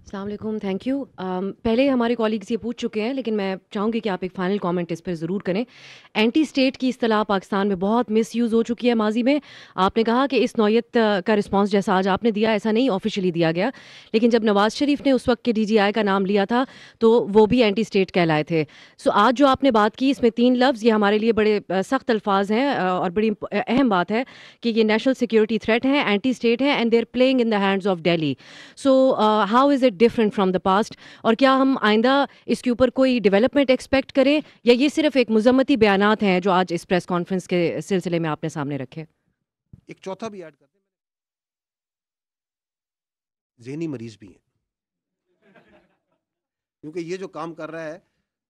السلام علیکم. Thank you. پہلے ہمارے کولیگز یہ پوچھ چکے ہیں لیکن میں چاہوں گی کہ آپ ایک فائنل کامنٹ اس پہ ضرور کریں. اینٹی اسٹیٹ کی اصطلاح پاکستان میں بہت مس یوز ہو چکی ہے ماضی میں. آپ نے کہا کہ اس نوعیت کا رسپانس جیسا آج آپ نے دیا ایسا نہیں آفیشیلی دیا گیا, لیکن جب نواز شریف نے اس وقت کے ڈی جی آئی کا نام لیا تھا تو وہ بھی اینٹی اسٹیٹ کہلائے تھے. سو آج جو آپ نے بات کی اس میں 3 لفظ یہ ہمارے لیے بڑے سخت الفاظ ہیں اور بڑی اہم بات ہے کہ یہ نیشنل سیکورٹی تھریٹ ہیں, اینٹی اسٹیٹ ہیں, and they are playing in the hands of Delhi. So how is it different from the past, اور کیا ہم آئندہ اس کے اوپر کوئی ڈیولپمنٹ ایکسپیکٹ کریں یا یہ صرف ایک مذمتی بیانات ہیں جو آج اس پریس کانفرنس کے سلسلے میں آپ نے سامنے رکھے؟ ایک چوتھا بھی ایڈ کرتے ہیں, ذہنی مریض بھی ہیں, کیونکہ یہ جو کام کر رہا ہے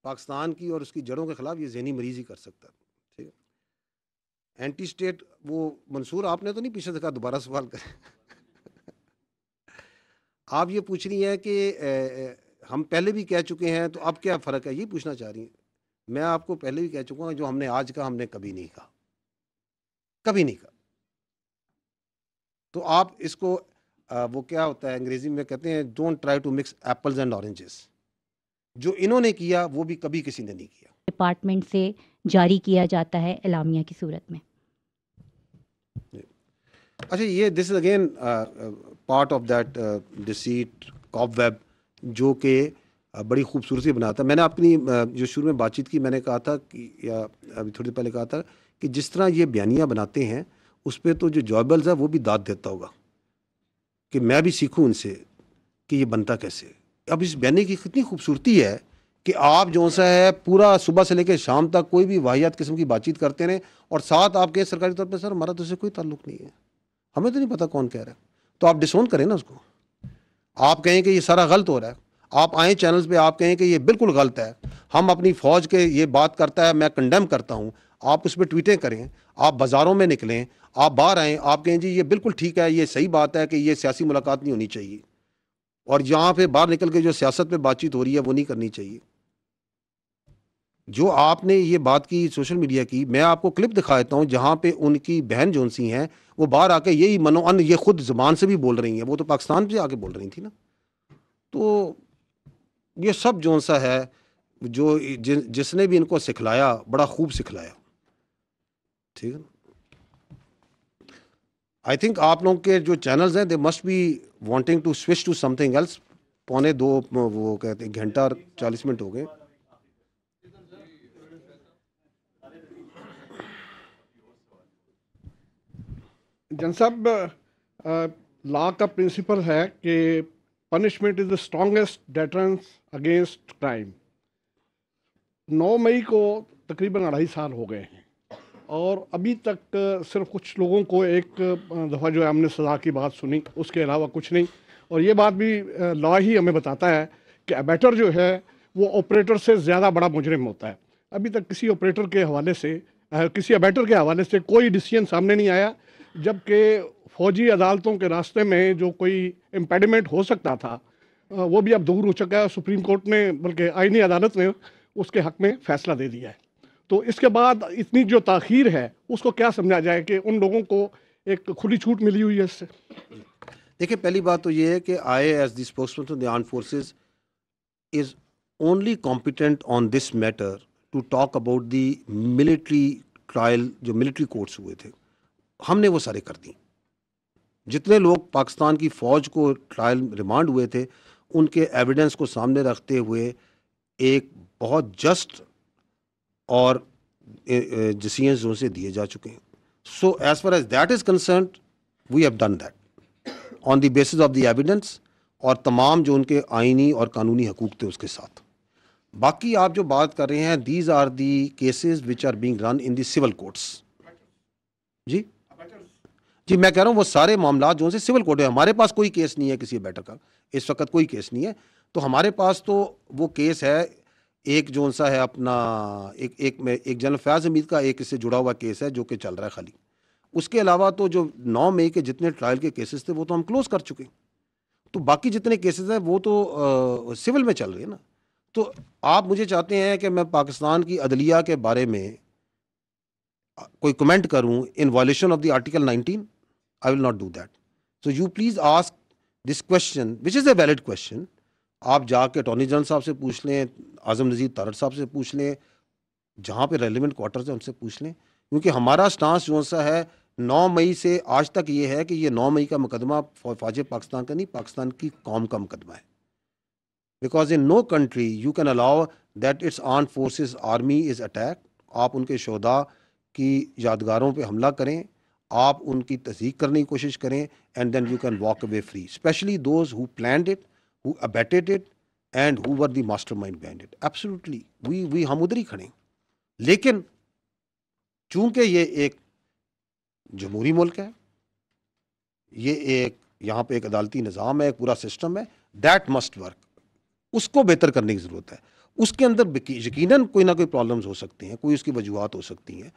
پاکستان کی اور اس کی جڑوں کے خلاف, یہ ذہنی مریض ہی کر سکتا ہے. ٹھیک ہے, اینٹی اسٹیٹ وہ منصور آپ نے تو نہیں پیچھے سے کہا دوبارہ سوال کریں. آپ یہ پوچھ رہی ہیں کہ ہم پہلے بھی کہہ چکے ہیں تو اب کیا فرق ہے, یہ پوچھنا چاہ رہی ہیں. میں آپ کو پہلے بھی کہہ چکا ہوں, جو ہم نے آج کہا ہم نے کبھی نہیں کہا, کبھی نہیں کہا. تو آپ اس کو وہ کیا ہوتا ہے انگریزی میں کہتے ہیں don't try to mix apples and oranges. جو انہوں نے کیا وہ بھی کبھی کسی نے نہیں کیا. ڈپارٹمنٹ سے جاری کیا جاتا ہے اعلامیہ کی صورت میں. اچھا, یہ this is again part of that deceit cop web جو کہ بڑی خوبصورتی بناتا ہے. میں نے اپنی جو شروع میں بات چیت کی, میں نے کہا تھا کہ یا ابھی تھوڑی دیر پہلے کہا تھا کہ جس طرح یہ بیانیاں بناتے ہیں اس پہ تو جو جوابلز ہے وہ بھی داد دیتا ہوگا کہ میں بھی سیکھوں ان سے کہ یہ بنتا کیسے. اب اس بیانی کی کتنی خوبصورتی ہے کہ آپ جو سا ہے پورا صبح سے لے کے شام تک کوئی بھی واحد قسم کی بات چیت کرتے رہیں اور ساتھ آپ کے سرکاری طور پہ سر ہمارا تو سے کوئی تعلق نہیں ہے, ہمیں تو نہیں پتہ کون کہہ رہا ہے. تو آپ ڈسون کریں نا اس کو, آپ کہیں کہ یہ سارا غلط ہو رہا ہے, آپ آئیں چینلز پہ آپ کہیں کہ یہ بالکل غلط ہے, ہم اپنی فوج کے یہ بات کرتا ہے میں کنڈیم کرتا ہوں, آپ اس پہ ٹویٹیں کریں, آپ بازاروں میں نکلیں, آپ باہر آئیں, آپ کہیں جی یہ بالکل ٹھیک ہے, یہ صحیح بات ہے کہ یہ سیاسی ملاقات نہیں ہونی چاہیے, اور یہاں پہ باہر نکل کے جو سیاست پہ بات چیت ہو رہی ہے وہ نہیں کرنی چاہیے. جو آپ نے یہ بات کی سوشل میڈیا کی, میں آپ کو کلپ دکھا دیتا ہوں جہاں پہ ان کی بہن جون سی ہیں وہ باہر آ کے یہی منو ان یہ خود زبان سے بھی بول رہی ہیں, وہ تو پاکستان سے آ کے بول رہی تھی نا. تو یہ سب جون سا ہے جو جس نے بھی ان کو سکھلایا بڑا خوب سکھلایا. ٹھیک ہے, آئی تھنک آپ لوگوں کے جو چینلز ہیں they must be wanting to switch to something else. 1:45 وہ کہتے ہیں گھنٹہ اور 40 منٹ ہو گئے. جن صاحب, لا کا پرنسپل ہے کہ punishment is the strongest deterrence against crime. 9 مئی کو تقریباً 2.5 سال ہو گئے ہیں اور ابھی تک صرف کچھ لوگوں کو ایک دفعہ جو ہے ہم نے سزا کی بات سنی, اس کے علاوہ کچھ نہیں. اور یہ بات بھی لا ہی ہمیں بتاتا ہے کہ ابیٹر جو ہے وہ آپریٹر سے زیادہ بڑا مجرم ہوتا ہے. ابھی تک کسی آپریٹر کے حوالے سے کسی ابیٹر کے حوالے سے کوئی ڈیسیژن سامنے نہیں آیا, جبکہ فوجی عدالتوں کے راستے میں جو کوئی امپیڈیمنٹ ہو سکتا تھا وہ بھی اب دور ہو چکا ہے. سپریم کورٹ نے بلکہ آئینی عدالت نے اس کے حق میں فیصلہ دے دیا ہے. تو اس کے بعد اتنی جو تاخیر ہے اس کو کیا سمجھا جائے کہ ان لوگوں کو ایک کھلی چھوٹ ملی ہوئی ہے اس سے؟ دیکھیں, پہلی بات تو یہ ہے کہ I as the spokesperson of the armed forces is only competent on this matter to talk about the military trial. جو ملٹری کورٹس ہوئے تھے ہم نے وہ سارے کر دیں. جتنے لوگ پاکستان کی فوج کو ٹرائل ریمانڈ ہوئے تھے ان کے ایویڈنس کو سامنے رکھتے ہوئے ایک بہت جسٹ اور ڈیسیژنز ان سے دیے جا چکے ہیں. So as far as that is concerned we have done that on the basis of the evidence اور تمام جو ان کے آئینی اور قانونی حقوق تھے اس کے ساتھ. باقی آپ جو بات کر رہے ہیں these are the cases which are being run in the civil courts. جی میں کہہ رہا ہوں وہ سارے معاملات جو سے سول کورٹ ہے. ہمارے پاس کوئی کیس نہیں ہے کسی بیٹر کا, اس وقت کوئی کیس نہیں ہے. تو ہمارے پاس تو وہ کیس ہے ایک جو سا ہے اپنا ایک جنرل فیاض حمید کا ایک اس سے جڑا ہوا کیس ہے جو کہ چل رہا ہے خالی. اس کے علاوہ تو جو 9 مئی کے جتنے ٹرائل کے کیسز تھے وہ تو ہم کلوز کر چکے. تو باقی جتنے کیسز ہیں وہ تو سول میں چل رہے ہیں نا. تو آپ مجھے چاہتے ہیں کہ میں پاکستان کی عدلیہ کے بارے میں کوئی کمنٹ کروں ان violation of the article 19. I will not do that. So you please ask this question, which is a valid question, آپ جا کے اٹارنی جنرل صاحب سے پوچھ لیں, اعظم نذیر تارڑ صاحب سے پوچھ لیں, جہاں پہ ریلیونٹ کوارٹرز ہیں ان سے پوچھ لیں, کیونکہ ہمارا سٹانس جو سا ہے 9 مئی سے آج تک یہ ہے کہ یہ 9 مئی کا مقدمہ فوج پاکستان کا نہیں, پاکستان کی قوم کا مقدمہ ہے. Because in no country you can allow that its arm forces army is attack. آپ ان کے شہداء کی یادگاروں پہ حملہ کریں, آپ ان کی تصدیق کرنے کی کوشش کریں, and then you can walk away free, especially those who planned it, who abetted it and who were the mastermind behind it. Absolutely, we ہم ادھر ہی کھڑے ہیں. لیکن چونکہ یہ ایک جمہوری ملک ہے, یہ ایک یہاں پہ ایک عدالتی نظام ہے, ایک پورا سسٹم ہے, دیٹ مسٹ ورک. اس کو بہتر کرنے کی ضرورت ہے. اس کے اندر یقیناً کوئی نہ کوئی پرابلمز ہو سکتی ہیں, کوئی اس کی وجوہات ہو سکتی ہیں,